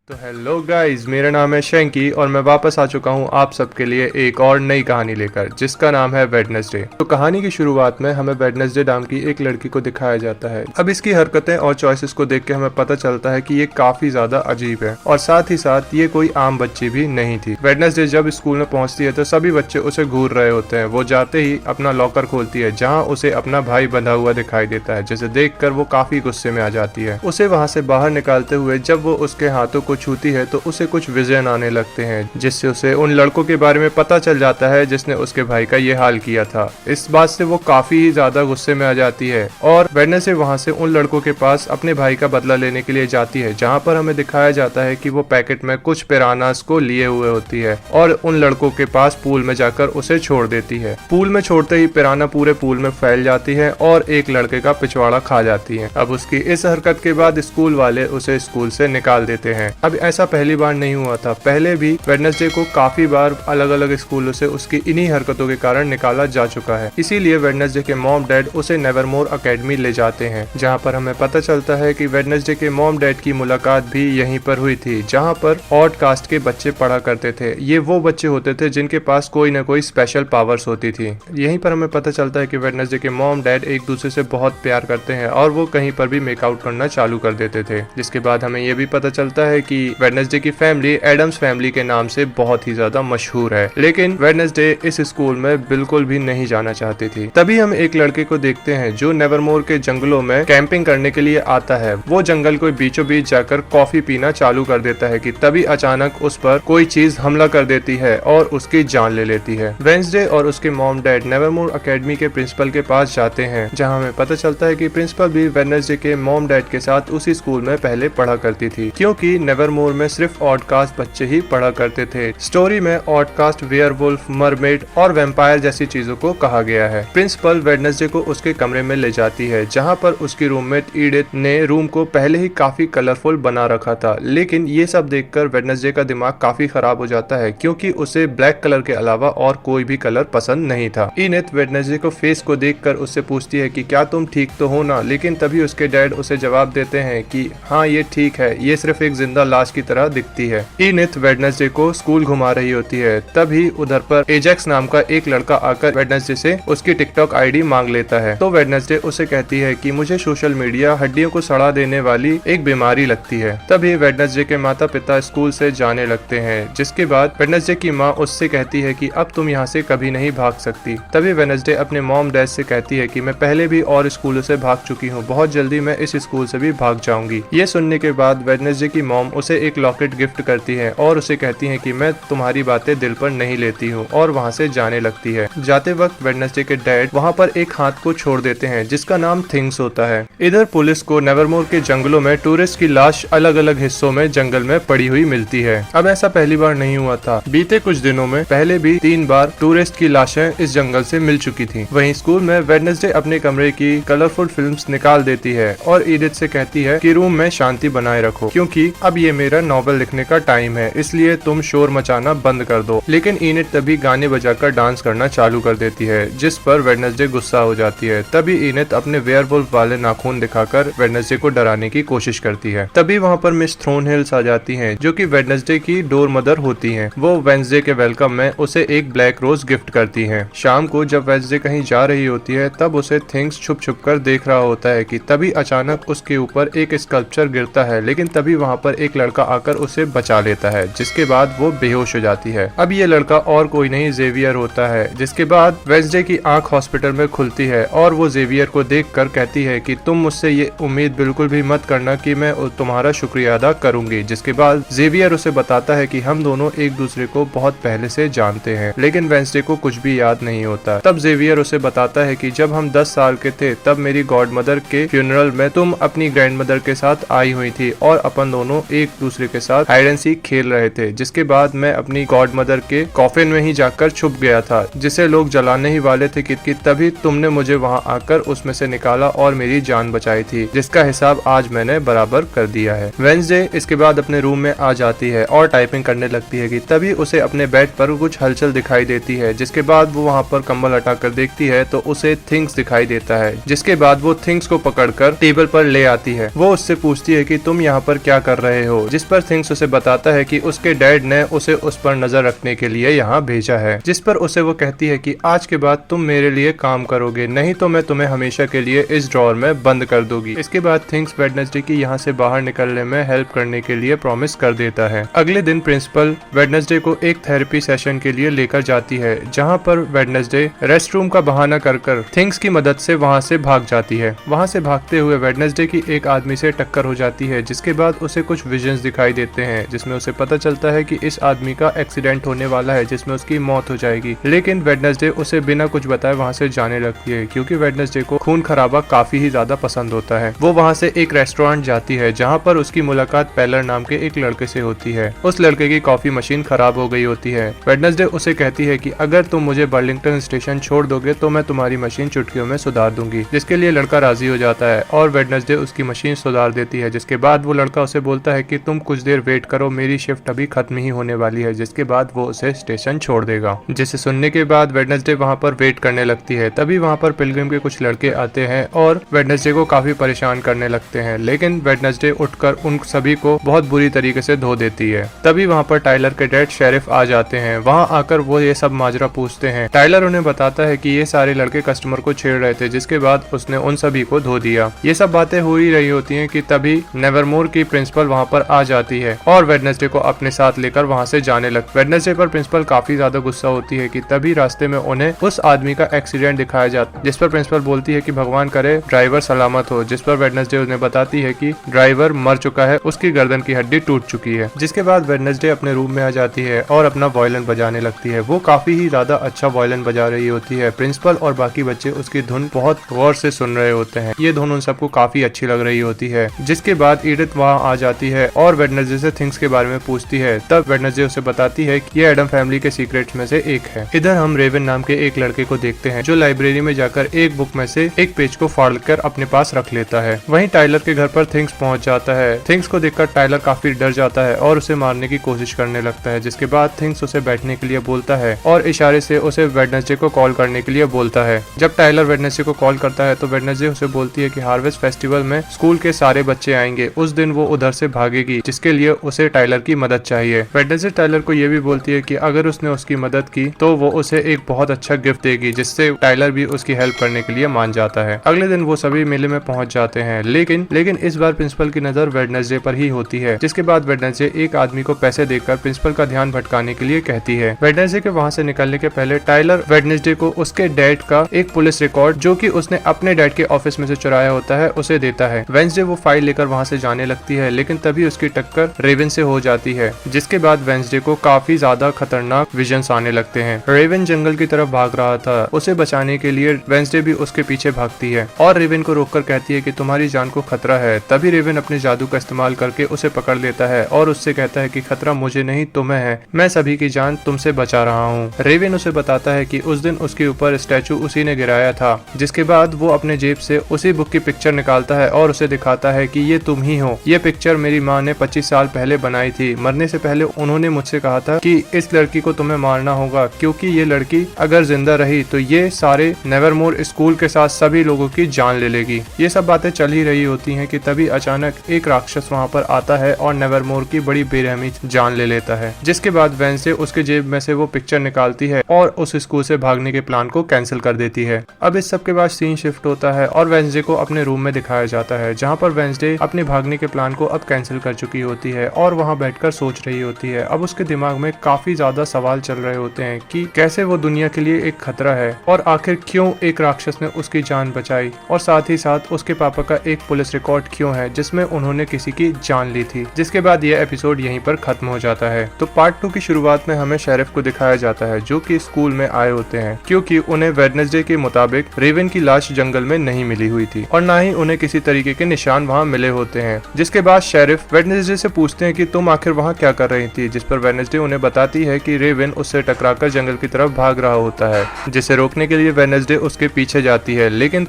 तो hello guys, मेरा नाम है शैंकी और मैं वापस आ चुका हूँ आप सबके लिए एक और नई कहानी लेकर जिसका नाम है वेडनेसडे। तो कहानी की शुरुआत में हमें वेडनेसडे नाम की एक लड़की को दिखाया जाता है। अब इसकी हरकतें और चॉइसेस को देख के हमें पता चलता है कि ये काफी ज्यादा अजीब है और साथ ही साथ ये कोई आम बच्ची भी नहीं थी। वेडनेसडे जब स्कूल में पहुंचती है तो सभी बच्चे उसे घूर रहे होते हैं। वो जाते ही अपना लॉकर खोलती है जहाँ उसे अपना भाई बंधा हुआ दिखाई देता है, जिसे देख कर वो काफी गुस्से में आ जाती है। उसे वहाँ से बाहर निकालते हुए जब वो उसके हाथों को छूती है तो उसे कुछ विजन आने लगते हैं, जिससे उसे उन लड़कों के बारे में पता चल जाता है जिसने उसके भाई का ये हाल किया था। इस बात से वो काफी ज्यादा गुस्से में आ जाती है और वेडनेसडे वहां से उन लड़कों के पास अपने भाई का बदला लेने के लिए जाती है, जहां पर हमें दिखाया जाता है कि वो पैकेट में कुछ पिरानास को लिए हुए होती है और उन लड़कों के पास पूल में जाकर उसे छोड़ देती है। पूल में छोड़ते ही पिराना पूरे पूल में फैल जाती है और एक लड़के का पिछवाड़ा खा जाती है। अब उसकी इस हरकत के बाद स्कूल वाले उसे स्कूल से निकाल देते हैं। अब ऐसा पहली बार नहीं हुआ था, पहले भी वेडनेसडे को काफी बार अलग अलग स्कूलों से उसकी इन्हीं हरकतों के कारण निकाला जा चुका है। इसीलिए वेडनेसडे के मॉम डैड उसे नेवरमोर एकेडमी ले जाते हैं, जहां पर हमें पता चलता है कि वेडनेसडे के मॉम डैड की मुलाकात भी यहीं पर हुई थी, जहां पर ऑड कास्ट के बच्चे पढ़ा करते थे। ये वो बच्चे होते थे जिनके पास कोई न कोई स्पेशल पावर्स होती थी। यहीं पर हमें पता चलता है कि वेडनेसडे के मॉम डैड एक दूसरे से बहुत प्यार करते हैं और वो कहीं पर भी मेकआउट करना चालू कर देते थे। जिसके बाद हमें ये भी पता चलता है कि वेडनेसडे की फैमिली एडम्स फैमिली के नाम से बहुत ही ज्यादा मशहूर है, लेकिन वेडनेसडे इस स्कूल में बिल्कुल भी नहीं जाना चाहती थी। तभी हम एक लड़के को देखते हैं जो नेवरमोर के जंगलों में कैंपिंग करने के लिए आता है। वो जंगल को बीचों बीच जाकर कॉफी पीना चालू कर देता है कि तभी अचानक उस पर कोई चीज हमला कर देती है और उसकी जान ले लेती है। वेडनेसडे और उसके मॉम डैड नेवरमोर एकेडमी के प्रिंसिपल के पास जाते हैं, जहाँ हमें पता चलता है कि प्रिंसिपल भी वेडनेसडे के मॉम डैड के साथ उसी स्कूल में पहले पढ़ा करती थी, क्योंकि नेवरमोर में सिर्फ ऑडकास्ट बच्चे ही पढ़ा करते थे। स्टोरी में ऑडकास्ट, वेयरवुल्फ, मरमेड और वैम्पायर जैसी चीजों को कहा गया है। प्रिंसिपल वेडनेसडे को उसके कमरे में ले जाती है, जहां पर उसकी रूममेट ईडिथ ने रूम को पहले ही काफी कलरफुल बना रखा था, लेकिन ये सब देखकर वेडनेसडे का दिमाग काफी खराब हो जाता है, क्योंकि उसे ब्लैक कलर के अलावा और कोई भी कलर पसंद नहीं था। ईडिथ वेडनेसडे को फेस को देखकर उससे पूछती है कि क्या तुम ठीक तो हो ना, लेकिन तभी उसके डैड उसे जवाब देते हैं कि हाँ ये ठीक है, ये सिर्फ एक जिंदा लाश की तरह दिखती है। ईडिथ वेडनेसडे को स्कूल घुमा रही होती है, तभी उधर पर एजेक्स नाम का एक लड़का आकर वेडनेसडे से उसकी टिकटॉक आईडी मांग लेता है। तो वेडनेसडे उसे कहती है कि मुझे सोशल मीडिया हड्डियों को सड़ा देने वाली एक बीमारी लगती है। तभी वेडनेसडे के माता पिता स्कूल से जाने लगते हैं, जिसके बाद वेडनेसडे की माँ उससे कहती है कि अब तुम यहाँ से कभी नहीं भाग सकती। तभी वेडनेसडे अपने मॉम डैड से कहती है कि मैं पहले भी और स्कूलों से भाग चुकी हूँ, बहुत जल्दी मैं इस स्कूल से भी भाग जाऊंगी। ये सुनने के बाद वेडनेसडे की मॉम उसे एक लॉकेट गिफ्ट करती है और उसे कहती है कि मैं तुम्हारी बातें दिल पर नहीं लेती हूँ, और वहाँ से जाने लगती है। जाते वक्त वेडनेसडे के डैड वहाँ पर एक हाथ को छोड़ देते हैं जिसका नाम थिंग्स होता है। इधर पुलिस को नेवरमोर के जंगलों में टूरिस्ट की लाश अलग अलग हिस्सों में जंगल में पड़ी हुई मिलती है। अब ऐसा पहली बार नहीं हुआ था, बीते कुछ दिनों में पहले भी 3 बार टूरिस्ट की लाशें इस जंगल से मिल चुकी थी। वहीं स्कूल में वेडनेसडे अपने कमरे की कलरफुल फिल्म्स निकाल देती है और ईडिथ से कहती है कि रूम में शांति बनाए रखो, क्योंकि अब ये मेरा नॉवेल लिखने का टाइम है, इसलिए तुम शोर मचाना बंद कर दो। लेकिन ईडिथ तभी गाने बजाकर डांस करना चालू कर देती है, जिस पर वेडनेसडे गुस्सा हो जाती है। तभी ईडिथ अपने वेयरवुल्फ वाले नाखून दिखाकर वेडनेसडे को डराने की कोशिश करती है। तभी वहाँ पर मिस थ्रोनहिल्स आ जाती हैं, जो कि वेडनेसडे की डोर मदर होती हैं। वो वेडनेसडे के वेलकम में उसे एक ब्लैक रोज गिफ्ट करती हैं। शाम को जब वेडनेसडे कहीं जा रही होती है तब उसे थिंग्स छुप छुप कर देख रहा होता है कि तभी अचानक उसके ऊपर एक स्कल्पचर गिरता है, लेकिन तभी वहाँ पर एक लड़का आकर उसे बचा लेता है, जिसके बाद वो बेहोश हो जाती है। अब ये लड़का और कोई नहीं जेवियर होता है। जिसके बाद वेडनेसडे की आंख हॉस्पिटल में खुलती है और वो जेवियर को देखकर कहती है कि तुम मुझसे ये उम्मीद बिल्कुल भी मत करना कि मैं तुम्हारा शुक्रिया अदा करूंगी। जिसके बाद जेवियर उसे बताता है कि हम दोनों एक दूसरे को बहुत पहले से जानते हैं, लेकिन वेडनेसडे को कुछ भी याद नहीं होता। तब जेवियर उसे बताता है कि जब हम 10 साल के थे तब मेरी गॉड मदर के फ्यूनरल में तुम अपनी ग्रैंड मदर के साथ आई हुई थी और अपन दोनों एक दूसरे के साथ हाइड एंड सीक खेल रहे थे। जिसके बाद मैं अपनी गॉड मदर के कॉफिन में ही जाकर छुप गया था, जिसे लोग जलाने ही वाले थे कि तभी तुमने मुझे वहां आकर उसमें से निकाला और मेरी जान बचाई थी, जिसका हिसाब आज मैंने बराबर कर दिया है। वेडनेसडे इसके बाद अपने रूम में आ जाती है और टाइपिंग करने लगती है कि तभी उसे अपने बेड पर कुछ हलचल दिखाई देती है। जिसके बाद वो वहाँ पर कंबल हटाकर देखती है तो उसे थिंग्स दिखाई देता है। जिसके बाद वो थिंग्स को पकड़कर टेबल पर ले आती है। वो उससे पूछती है कि तुम यहाँ पर क्या कर रहे हो हो, जिस पर थिंग्स उसे बताता है कि उसके डैड ने उसे उस पर नजर रखने के लिए यहाँ भेजा है। जिस पर उसे वो कहती है कि आज के बाद तुम मेरे लिए काम करोगे, नहीं तो मैं तुम्हें हमेशा के लिए इस ड्रॉर में बंद कर दूंगी। इसके बाद थिंग्स वेडनेसडे की यहाँ से बाहर निकलने में हेल्प करने के लिए प्रॉमिस कर देता है। अगले दिन प्रिंसिपल वेडनेसडे को एक थेरेपी सेशन के लिए लेकर जाती है, जहाँ पर वेडनेसडे रेस्ट रूम का बहाना कर थिंग्स की मदद से वहाँ से भाग जाती है। वहाँ से भागते हुए वेडनेसडे की एक आदमी से टक्कर हो जाती है, जिसके बाद उसे कुछ विजन्स दिखाई देते हैं, जिसमें उसे पता चलता है कि इस आदमी का एक्सीडेंट होने वाला है जिसमें उसकी मौत हो जाएगी। लेकिन वेडनेसडे उसे बिना कुछ बताए वहाँ से जाने लगती है, क्योंकि वेडनेसडे को खून खराबा काफी ही ज्यादा पसंद होता है। वो वहाँ से एक रेस्टोरेंट जाती है, जहाँ पर उसकी मुलाकात पेलर नाम के एक लड़के से होती है। उस लड़के की कॉफी मशीन खराब हो गई होती है। वेडनेसडे उसे कहती है कि अगर तुम मुझे बर्लिंगटन स्टेशन छोड़ दोगे तो मैं तुम्हारी मशीन चुटकियों में सुधार दूंगी, जिसके लिए लड़का राजी हो जाता है और वेडनेसडे उसकी मशीन सुधार देती है। जिसके बाद वो लड़का उसे बोलता है कि तुम कुछ देर वेट करो, मेरी शिफ्ट अभी खत्म ही होने वाली है, जिसके बाद वो उसे स्टेशन छोड़ देगा। जिसे सुनने के बाद वेडनेसडे वहाँ पर वेट करने लगती है। तभी वहाँ पर पिलग्रिम के कुछ लड़के आते हैं और वेडनेसडे को काफी परेशान करने लगते हैं, लेकिन वेडनेसडे उठकर उन सभी को बहुत बुरी तरीके से धो देती है। तभी वहाँ पर टाइलर के डैड शेरिफ आ जाते हैं। वहाँ आकर वो ये सब माजरा पूछते हैं। टाइलर उन्हें बताता है कि ये सारे लड़के कस्टमर को छेड़ रहे थे, जिसके बाद उसने उन सभी को धो दिया। ये सब बातें हो ही रही होती हैं कि तभी नेवरमोर की प्रिंसिपल वहाँ पर आ जाती है और वेडनेसडे को अपने साथ लेकर वहाँ से जाने लगती। वेडनेसडे पर प्रिंसिपल काफी ज्यादा गुस्सा होती है कि तभी रास्ते में उन्हें उस आदमी का एक्सीडेंट दिखाया जाता है, जिस पर प्रिंसिपल बोलती है कि भगवान करे ड्राइवर सलामत हो। जिस पर वेडनेसडे उन्हें बताती है कि ड्राइवर मर चुका है, उसकी गर्दन की हड्डी टूट चुकी है। जिसके बाद वेडनेसडे अपने रूम में आ जाती है और अपना वायलिन बजाने लगती है। वो काफी ही ज्यादा अच्छा वायलिन बजा रही होती है। प्रिंसिपल और बाकी बच्चे उसकी धुन बहुत गौर से सुन रहे होते हैं। ये धुन उन सबको काफी अच्छी लग रही होती है। जिसके बाद एडिथ वहाँ आ जाती है और वेडनेसडे से थिंग्स के बारे में पूछती है। तब वेडनेसडे उसे बताती है कि ये एडम फैमिली के सीक्रेट्स में से एक है। इधर हम रेवन नाम के एक लड़के को देखते हैं, जो लाइब्रेरी में जाकर एक बुक में से एक पेज को फाड़कर अपने पास रख लेता है। वहीं टाइलर के घर पर थिंग्स पहुंच जाता है। थिंग्स को देखकर टाइलर काफी डर जाता है और उसे मारने की कोशिश करने लगता है। जिसके बाद थिंग्स उसे बैठने के लिए बोलता है और इशारे से उसे वेडनेसडे को कॉल करने के लिए बोलता है। जब टाइलर वेडनेसडे को कॉल करता है तो वेडनेसडे उसे बोलती है कि हार्वेस्ट फेस्टिवल में स्कूल के सारे बच्चे आएंगे, उस दिन वो उधर से भागेगी, जिसके लिए उसे टाइलर की मदद चाहिए। वेडनेसडे टाइलर को ये भी बोलती है कि अगर उसने उसकी मदद की तो वो उसे एक बहुत अच्छा गिफ्ट देगी, जिससे टाइलर भी उसकी हेल्प करने के लिए मान जाता है। अगले दिन वो सभी मेले में पहुंच जाते हैं, लेकिन इस बार प्रिंसिपल की नजर वेडनेसडे पर ही होती है। जिसके बाद वेडनेसडे एक आदमी को पैसे देकर प्रिंसिपल का ध्यान भटकाने के लिए कहती है। वेडनेसडे के वहाँ से निकलने के पहले टाइलर वेडनेसडे को उसके डैड का एक पुलिस रिकॉर्ड, जो कि उसने अपने डैड के ऑफिस में से चुराया होता है, उसे देता है। वेडनेसडे वो फाइल लेकर वहाँ से जाने लगती है, लेकिन तभी उसकी टक्कर रेवन से हो जाती है। जिसके बाद वेडनेसडे को काफी ज्यादा खतरनाक विजन्स आने लगते हैं। रेवन जंगल की तरफ भाग रहा था, उसे बचाने के लिए वेडनेसडे भी उसके पीछे भागती है और रेवन को रोककर कहती है कि तुम्हारी जान को खतरा है। तभी रेवन अपने जादू का इस्तेमाल करके उसे पकड़ लेता है और उससे कहता है कि खतरा मुझे नहीं तुम्हें है, मैं सभी की जान तुमसे बचा रहा हूँ। रेवन उसे बताता है कि उस दिन उसके ऊपर स्टैचू उसी ने गिराया था। जिसके बाद वो अपने जेब से उसी बुक की पिक्चर निकालता है और उसे दिखाता है कि ये तुम ही हो। ये पिक्चर मेरी माँ ने 25 साल पहले बनाई थी। मरने से पहले उन्होंने मुझसे कहा था कि इस लड़की को तुम्हें मारना होगा, क्योंकि ये लड़की अगर जिंदा रही तो ये सारे नेवरमोर स्कूल के साथ सभी लोगों की जान ले लेगी। ये सब बातें चल ही रही होती हैं कि तभी अचानक एक राक्षस वहाँ पर आता है और नेवरमोर की बड़ी बेरहमी जान ले लेता है। जिसके बाद वेडनेसडे उसके जेब में से वो पिक्चर निकालती है और उस स्कूल से भागने के प्लान को कैंसिल कर देती है। अब इस सब के बाद सीन शिफ्ट होता है और वेडनेसडे को अपने रूम में दिखाया जाता है, जहाँ पर वेडनेसडे अपने भागने के प्लान को अब कैंसिल कर चुकी होती है और वहाँ बैठकर सोच रही होती है। अब उसके दिमाग में काफी ज्यादा सवाल चल रहे होते हैं कि कैसे वो दुनिया के लिए एक खतरा है और आखिर क्यों एक राक्षस ने उसकी जान बचाई, और साथ ही साथ उसके पापा का एक पुलिस रिकॉर्ड क्यों है जिसमें उन्होंने किसी की जान ली थी। जिसके बाद यह एपिसोड यहीं पर खत्म हो जाता है। तो पार्ट 2 की शुरुआत में हमें शेरिफ को दिखाया जाता है, जो कि स्कूल में आए होते हैं, क्योंकि उन्हें वेडनेसडे के मुताबिक रेवन की लाश जंगल में नहीं मिली हुई थी और न ही उन्हें किसी तरीके के निशान वहाँ मिले होते हैं। जिसके बाद शेरिफ वेडनेसडे से पूछते हैं कि तुम आखिर वहाँ क्या कर रही थी, जिस पर वेडनेसडे उन्हें बताती है कि रेवन उससे टकराकर जंगल की तरफ भाग रहा होता है, जिसे रोकने के लिए वेडनेसडे उसके पीछे जाती है। लेकिन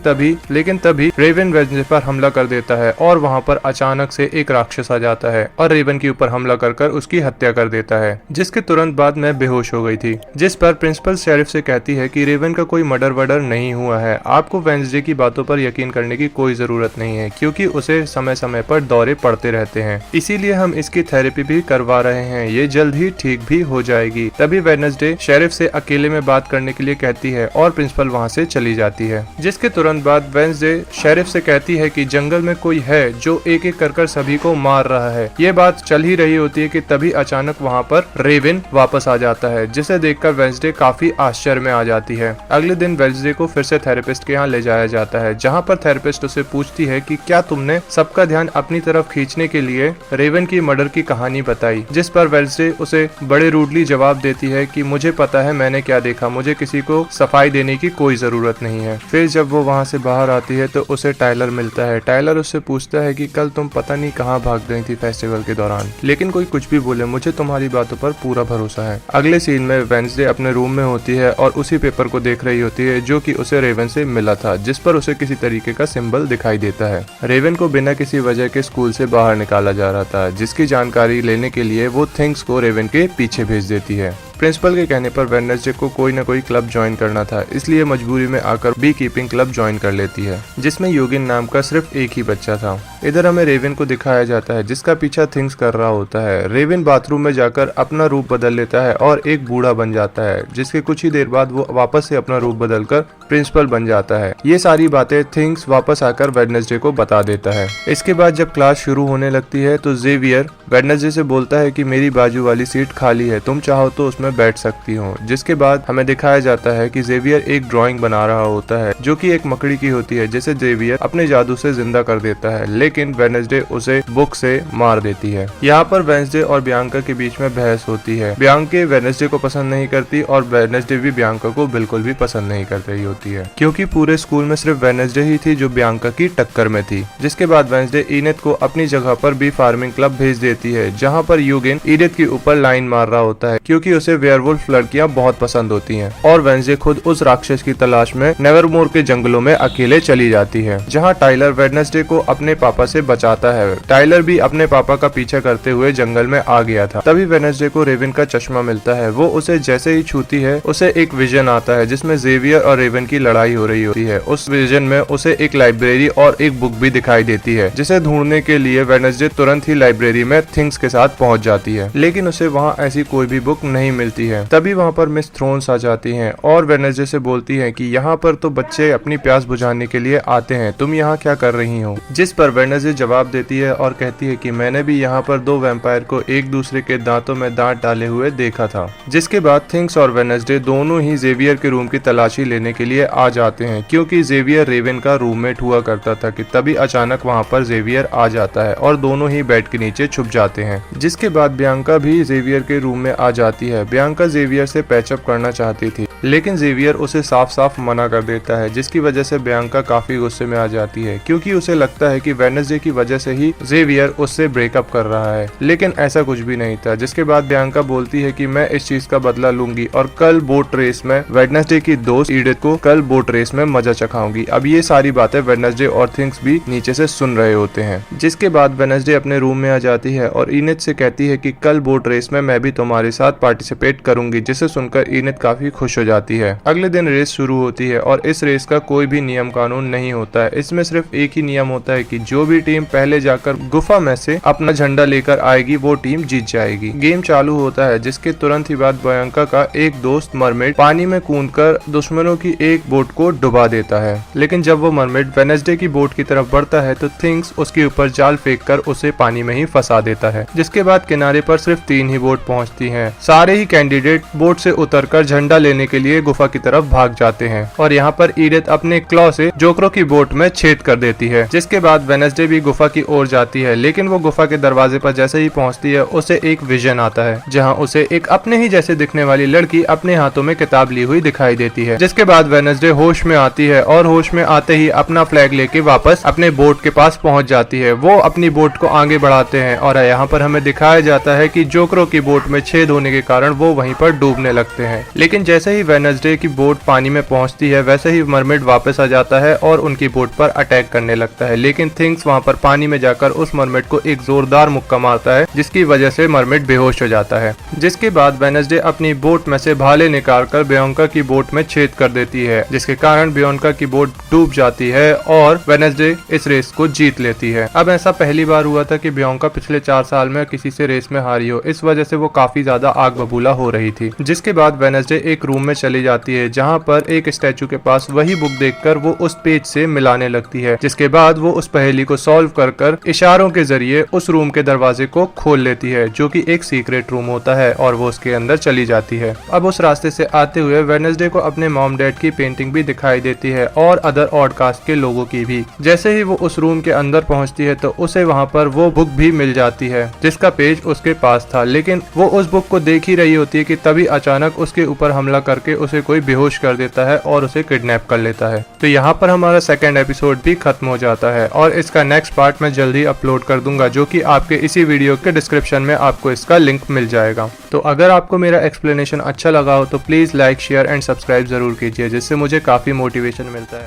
तभी रेवन वेडनेसडे पर हमला कर देता है और वहाँ पर अचानक से एक राक्षस आ जाता है और रेवन के ऊपर हमला कर उसकी हत्या कर देता है, जिसके तुरंत बाद मैं बेहोश हो गई थी। जिस पर प्रिंसिपल शेरिफ से कहती है कि रेवन का कोई मर्डर वर्डर नहीं हुआ है, आपको वेडनेसडे की बातों पर यकीन करने की कोई जरूरत नहीं है, क्योंकि उसे समय समय पर दौरे पड़ते रहते हैं। हैं, इसीलिए हम इसकी थेरेपी भी करवा रहे हैं, ये जल्द ही ठीक भी हो जाएगी। तभी वेडनेसडे शेरिफ से अकेले में बात करने के लिए कहती है और प्रिंसिपल वहाँ से चली जाती है। जिसके तुरंत बाद वेडनेसडे शेरिफ से कहती है कि जंगल में कोई है जो एक एक कर सभी को मार रहा है। ये बात चल ही रही होती है कि तभी अचानक वहाँ पर रेवन वापस आ जाता है, जिसे देखकर वेडनेसडे काफी आश्चर्य में आ जाती है। अगले दिन वेडनेसडे को फिर से थेरेपिस्ट के यहाँ ले जाया जाता है, जहाँ पर थेरेपिस्ट उसे पूछती है कि क्या तुमने सबका ध्यान अपनी तरफ खींचने के लिए रेवन की मर्डर की कहानी बताई। जिस पर वेडनेसडे उसे बड़े रूडली जवाब देती है कि मुझे पता है मैंने क्या देखा, मुझे किसी को सफाई देने की कोई जरूरत नहीं है। फिर जब वो वहाँ से बाहर आती है तो उसे टाइलर मिलता है। टाइलर उससे पूछता है कि कल तुम पता नहीं कहाँ भाग गई थी फेस्टिवल के दौरान, लेकिन कोई कुछ भी बोले मुझे तुम्हारी बातों पर पूरा भरोसा है। अगले सीन में वेडनेसडे अपने रूम में होती है और उसी पेपर को देख रही होती है जो कि उसे रेवन से मिला था, जिस पर उसे किसी तरीके का सिंबल दिखाई देता है। रेवन को बिना किसी वजह के स्कूल से बाहर निकाला जा रहा था, जिसकी जानकारी लेने के लिए वो थिंग्स को रेवन के पीछे भेज देती है। प्रिंसिपल के कहने पर वेडनेसडे को कोई न कोई क्लब ज्वाइन करना था, इसलिए मजबूरी में आकर बी कीपिंग क्लब ज्वाइन कर लेती है, जिसमें योगिन नाम का सिर्फ एक ही बच्चा था। इधर हमें रेवन को दिखाया जाता है जिसका पीछा थिंग्स कर रहा होता है। रेवन बाथरूम में जाकर अपना रूप बदल लेता है और एक बूढ़ा बन जाता है, जिसके कुछ ही देर बाद वो वापस से अपना रूप बदलकर प्रिंसिपल बन जाता है। ये सारी बातें थिंग्स वापस आकर वेडनेसडे को बता देता है। इसके बाद जब क्लास शुरू होने लगती है तो जेवियर वेडनेसडे से बोलता है कि मेरी बाजू वाली सीट खाली है, तुम चाहो तो उसमें बैठ सकती हो। जिसके बाद हमें दिखाया जाता है कि जेवियर एक ड्राइंग बना रहा होता है जो कि एक मकड़ी की होती है, जिसे जेवियर अपने जादू से जिंदा कर देता है, लेकिन वेडनेसडे उसे बुक से मार देती है। यहाँ पर वेडनेसडे और बियांका के बीच में बहस होती है। बियांका वेडनेसडे को पसंद नहीं करती और वेडनेसडे भी बियांका को बिल्कुल भी पसंद नहीं कर रही होती है, क्योंकि पूरे स्कूल में सिर्फ वेडनेसडे ही थी जो बियांका की टक्कर में थी। जिसके बाद वेडनेसडे इनेथ को अपनी जगह पर बी फार्मिंग क्लब भेज देती है, जहाँ पर यूगिन इनेथ के ऊपर लाइन मार रहा होता है क्योंकि उसे वेयरवुल्फ लड़कियां बहुत पसंद होती हैं। और वेडनेसडे खुद उस राक्षस की तलाश में नेवरमोर के जंगलों में अकेले चली जाती है, जहां टाइलर वेडनेसडे को अपने पापा से बचाता है। टाइलर भी अपने पापा का पीछा करते हुए जंगल में आ गया था। तभी वेडनेसडे को रेवन का चश्मा मिलता है। वो उसे जैसे ही छूती है उसे एक विजन आता है जिसमें जेवियर और रेवन की लड़ाई हो रही होती है। उस विजन में उसे एक लाइब्रेरी और एक बुक भी दिखाई देती है, जिसे ढूंढने के लिए वेडनेसडे तुरंत ही लाइब्रेरी में थिंग्स के साथ पहुंच जाती है, लेकिन उसे वहां ऐसी कोई भी बुक नहीं मिलती है। तभी वहाँ पर मिस थ्रोन्स आ जाती हैं और वेडनेसडे से बोलती हैं कि यहाँ पर तो बच्चे अपनी प्यास बुझाने के लिए आते हैं, तुम यहाँ क्या कर रही हो। जिस पर वेडनेसडे जवाब देती है और कहती है कि मैंने भी यहाँ पर दो वैम्पायर को एक दूसरे के दांतों में दांत डाले हुए देखा था। जिसके बाद थिंग्स और वेडनेसडे दोनों ही जेवियर के रूम की तलाशी लेने के लिए आ जाते हैं, क्योंकि जेवियर रेवन का रूममेट हुआ करता था। कि तभी अचानक वहाँ पर जेवियर आ जाता है और दोनों ही बेड के नीचे छुप जाते हैं। जिसके बाद बियांका भी जेवियर के रूम में आ जाती है। बियांका जेवियर से पैचअप करना चाहती थी, लेकिन जेवियर उसे साफ साफ मना कर देता है, जिसकी वजह से बियांका काफी गुस्से में आ जाती है, क्योंकि उसे लगता है कि वेडनेसडे की वजह से ही जेवियर उससे ब्रेकअप कर रहा है, लेकिन ऐसा कुछ भी नहीं था। जिसके बाद बियांका बोलती है कि मैं इस चीज का बदला लूंगी और कल बोट रेस में वेडनेसडे की दोस्त ईडिथ को कल बोट रेस में मजा चखाऊंगी। अब ये सारी बातें वेडनेसडे और थिंग्स भी नीचे से सुन रहे होते हैं। जिसके बाद वेडनेसडे अपने रूम में आ जाती है और इनेथ से कहती है कि कल बोट रेस में मैं भी तुम्हारे साथ पार्टिसिपेट करूंगी, जिसे सुनकर इनेथ काफी खुश हो जाती है। अगले दिन रेस शुरू होती है और इस रेस का कोई भी नियम कानून नहीं होता है। इसमें सिर्फ एक ही नियम होता है कि जो भी टीम पहले जाकर गुफा में से अपना झंडा लेकर आएगी वो टीम जीत जाएगी। गेम चालू होता है, जिसके तुरंत ही बाद बियांका का एक दोस्त मरमेड पानी में कूदकर दुश्मनों की एक बोट को डुबा देता है, लेकिन जब वो मरमेड वेडनेसडे की बोट की तरफ बढ़ता है तो थिंग्स उसके ऊपर जाल फेंककर उसे पानी में ही फंसा देता है। जिसके बाद किनारे पर सिर्फ 3 ही बोट पहुंचती हैं। सारे ही कैंडिडेट बोट से उतरकर झंडा लेने के लिए गुफा की तरफ भाग जाते हैं और यहाँ पर इडिथ अपने क्लॉ से जोकरों की बोट में छेद कर देती है। जिसके बाद वेडनेसडे भी गुफा की ओर जाती है, लेकिन वो गुफा के दरवाजे पर जैसे ही पहुंचती है उसे एक विजन आता है, जहाँ उसे एक अपने ही जैसे दिखने वाली लड़की अपने हाथों में किताब ली हुई दिखाई देती है। जिसके बाद वेडनेसडे होश में आती है और होश में आते ही अपना फ्लैग लेके वापस अपने बोट के पास पहुंच जाती है। वो अपनी बोट को आगे बढ़ाते हैं और यहाँ पर हमें दिखाया जाता है कि जोकरों की बोट में छेद होने के कारण वो वहीं पर डूबने लगते हैं। लेकिन जैसे ही वेडनेसडे की बोट पानी में पहुंचती है वैसे ही मरमेड वापस आ जाता है और उनकी बोट पर अटैक करने लगता है, लेकिन थिंग्स वहां पर पानी में जाकर उस मरमेड को एक जोरदार मुक्का मारता है जिसकी वजह से मरमेड बेहोश हो जाता है। जिसके बाद वेडनेसडे अपनी बोट में से भाले निकालकर बियांका की बोट में छेद कर देती है, जिसके कारण बियांका की बोट डूब जाती है और वेडनेसडे इस रेस को जीत लेती है। अब ऐसा पहली बार हुआ था कि बियांका पिछले 4 साल में किसी से रेस में हारी हो, इस वजह से वो काफी ज्यादा आग बबूला हो रही थी। जिसके बाद वेडनेसडे एक रूम में चली जाती है जहाँ पर एक स्टैचू के पास वही बुक देखकर वो उस पेज से मिलाने लगती है, जिसके बाद वो उस पहेली को सॉल्व कर इशारों के जरिए उस रूम के दरवाजे को खोल लेती है जो कि एक सीक्रेट रूम होता है और वो उसके अंदर चली जाती है। अब उस रास्ते से आते हुए वेडनेसडे को अपने मॉम डैड की पेंटिंग भी दिखाई देती है और अदर ऑड कास्ट के लोगों की भी। जैसे ही वो उस रूम के अंदर पहुंचती है तो उसे वहां पर वो बुक भी मिल जाती है जिसका पेज उसके पास था, लेकिन वो उस बुक को देख ही रही होती है कि तभी अचानक उसके ऊपर हमला करके उसे कोई बेहोश कर देता है और उसे किडनैप कर लेता है। तो यहाँ पर हमारा सेकंड एपिसोड भी खत्म हो जाता है और इसका नेक्स्ट पार्ट मैं जल्दी अपलोड कर दूंगा जो कि आपके इसी वीडियो के डिस्क्रिप्शन में आपको इसका लिंक मिल जाएगा। तो अगर आपको मेरा एक्सप्लेनेशन अच्छा लगा हो तो please like, share and subscribe जरूर कीजिए, जिससे मुझे काफी मोटिवेशन मिलता है।